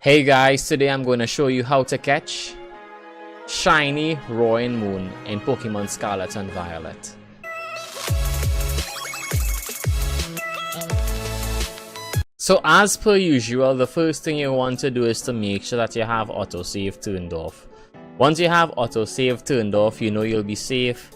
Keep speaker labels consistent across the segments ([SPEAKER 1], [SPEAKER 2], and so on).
[SPEAKER 1] Hey guys, today I'm going to show you how to catch shiny Roaring Moon in Pokemon Scarlet and Violet. So as per usual, the first thing you want to do is to make sure that you have autosave turned off. Once you have autosave turned off, you know you'll be safe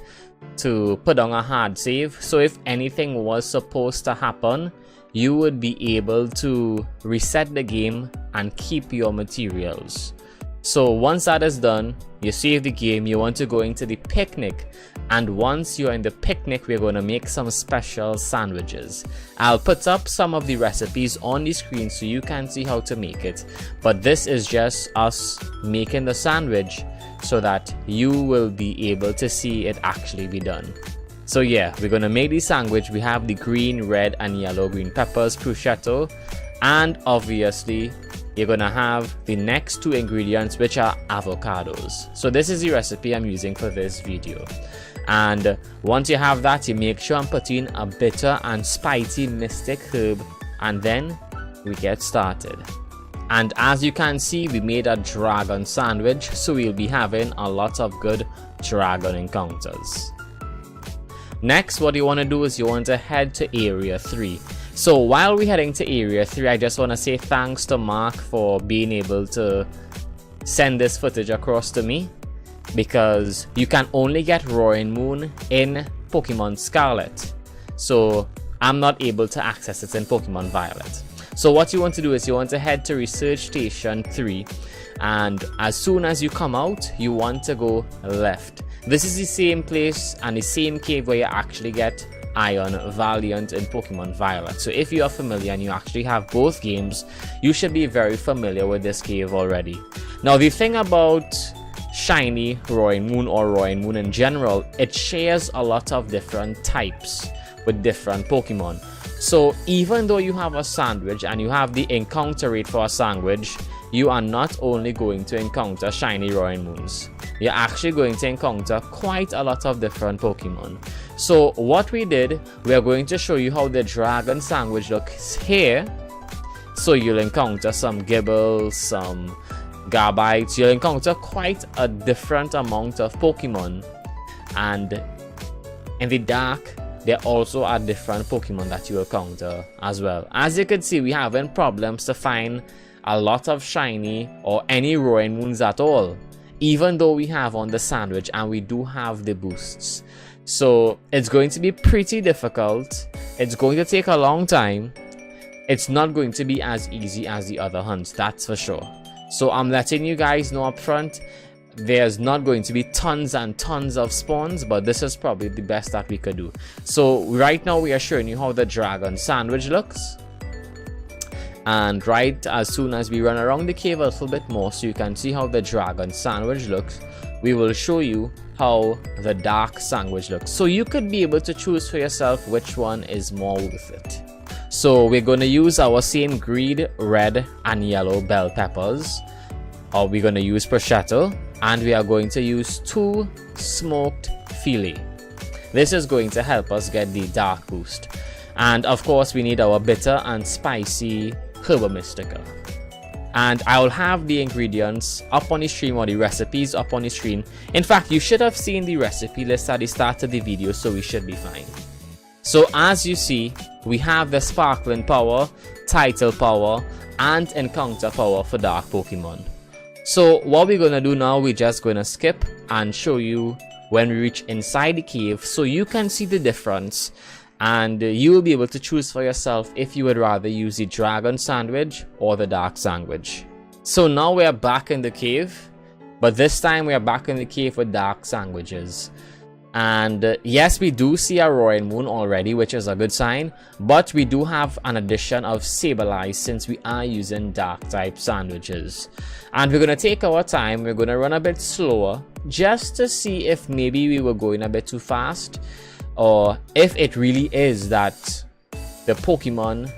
[SPEAKER 1] to put on a hard save. So if anything was supposed to happen, you would be able to reset the game and keep your materials. So once that is done, you save the game, you want to go into the picnic, and once you're in the picnic, we're going to make some special sandwiches. I'll put up some of the recipes on the screen so you can see how to make it, but this is just us making the sandwich so that you will be able to see it actually be done. So yeah, we're gonna make the sandwich. We have the green, red, and yellow green peppers, prosciutto, and obviously you're gonna have the next two ingredients, which are avocados. So this is the recipe I'm using for this video. And once you have that, you make sure I'm putting a bitter and spicy mystic herb, and then we get started. And as you can see, we made a dragon sandwich, so we'll be having a lot of good dragon encounters. Next, what you want to do is you want to head to Area 3. So while we're heading to Area 3, I just want to say thanks to Mark for being able to send this footage across to me, because you can only get Roaring Moon in Pokemon Scarlet. So I'm not able to access it in Pokemon Violet. So what you want to do is you want to head to Research Station 3, and as soon as you come out, you want to go left. This is the same place and the same cave where you actually get Iron Valiant in Pokemon Violet. So if you are familiar and you actually have both games, you should be very familiar with this cave already. Now the thing about shiny Roaring Moon, or Roaring Moon in general, it shares a lot of different types with different Pokemon. So even though you have a sandwich and you have the encounter rate for a sandwich, you are not only going to encounter shiny Roaring Moons, you're actually going to encounter quite a lot of different Pokemon. So what we did, we are going to show you how the dragon sandwich looks here. So you'll encounter some Gibbles, some Garbites, you'll encounter quite a different amount of Pokemon. And in the dark, there also are different Pokemon that you encounter as well. As you can see, we're having problems to find a lot of shiny or any Roaring Moons at all, even though we have on the sandwich and we do have the boosts. So it's going to be pretty difficult. It's going to take a long time. It's not going to be as easy as the other hunts, that's for sure. So I'm letting you guys know up front, there's not going to be tons and tons of spawns, but this is probably the best that we could do. So right now we are showing you how the dragon sandwich looks, and right as soon as we run around the cave a little bit more so you can see how the dragon sandwich looks, we will show you how the dark sandwich looks, so you could be able to choose for yourself which one is more worth it. So we're going to use our same green, red, and yellow bell peppers, or we're going to use prosciutto, and we are going to use 2 smoked filet. This is going to help us get the dark boost. And of course we need our bitter and spicy Herba Mystica. And I will have the ingredients up on the stream, or the recipes up on the screen. In fact, you should have seen the recipe list at the start of the video, so we should be fine. So as you see, we have the sparkling power, title power, and encounter power for dark Pokemon. So what we're going to do now, we're just going to skip and show you when we reach inside the cave so you can see the difference, and you will be able to choose for yourself if you would rather use the dragon sandwich or the dark sandwich. So now we are back in the cave, but this time we are back in the cave with dark sandwiches. And yes, we do see a Roaring Moon already, which is a good sign, but we do have an addition of Sableye since we are using dark type sandwiches. And we're going to take our time, we're going to run a bit slower just to see if maybe we were going a bit too fast, or if it really is that the Pokemon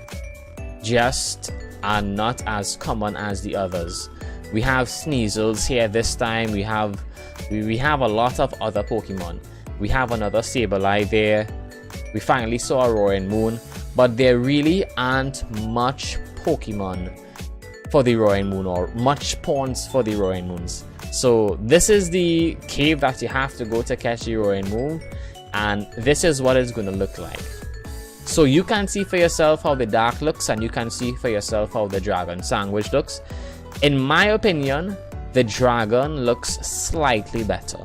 [SPEAKER 1] just are not as common as the others. We have Sneasels here this time, we have a lot of other Pokemon. We have another Sableye there. We finally saw a Roaring Moon, but there really aren't much Pokemon for the roaring moon, or much pawns for the roaring moons. So this is the cave that you have to go to catch the roaring moon, and this is what it's going to look like. So you can see for yourself how the dark looks, and you can see for yourself how the dragon sandwich looks. In my opinion, the dragon looks slightly better,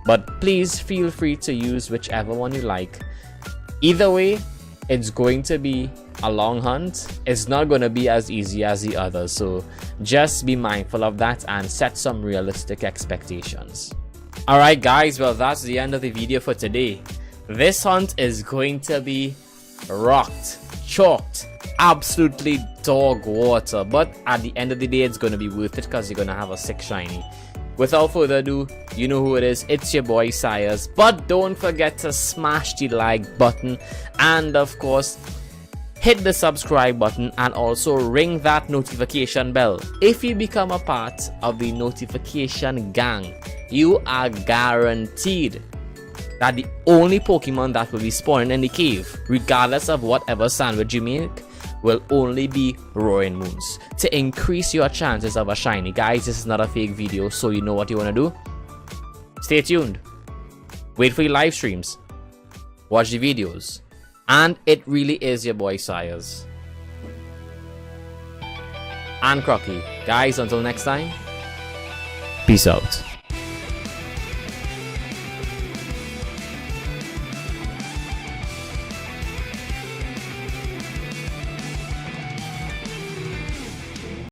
[SPEAKER 1] but please feel free to use whichever one you like. Either way, it's going to be a long hunt. It's not going to be as easy as the others, so just be mindful of that and set some realistic expectations. Alright guys, well that's the end of the video for today. This hunt is going to be rocked, chalked, absolutely dog water, but at the end of the day it's going to be worth it because you're going to have a 6 shiny. Without further ado, you know who it is, it's your boy Sires. But don't forget to smash the like button, and of course hit the subscribe button, and also ring that notification bell. If you become a part of the notification gang, you are guaranteed that the only Pokemon that will be spawning in the cave, regardless of whatever sandwich you make, will only be roaring moons, to increase your chances of a shiny. Guys, this is not a fake video, so you know what you want to do. Stay tuned, wait for your live streams, watch the videos, and it really is your boy Sires and Crocky. Guys, until next time, peace out.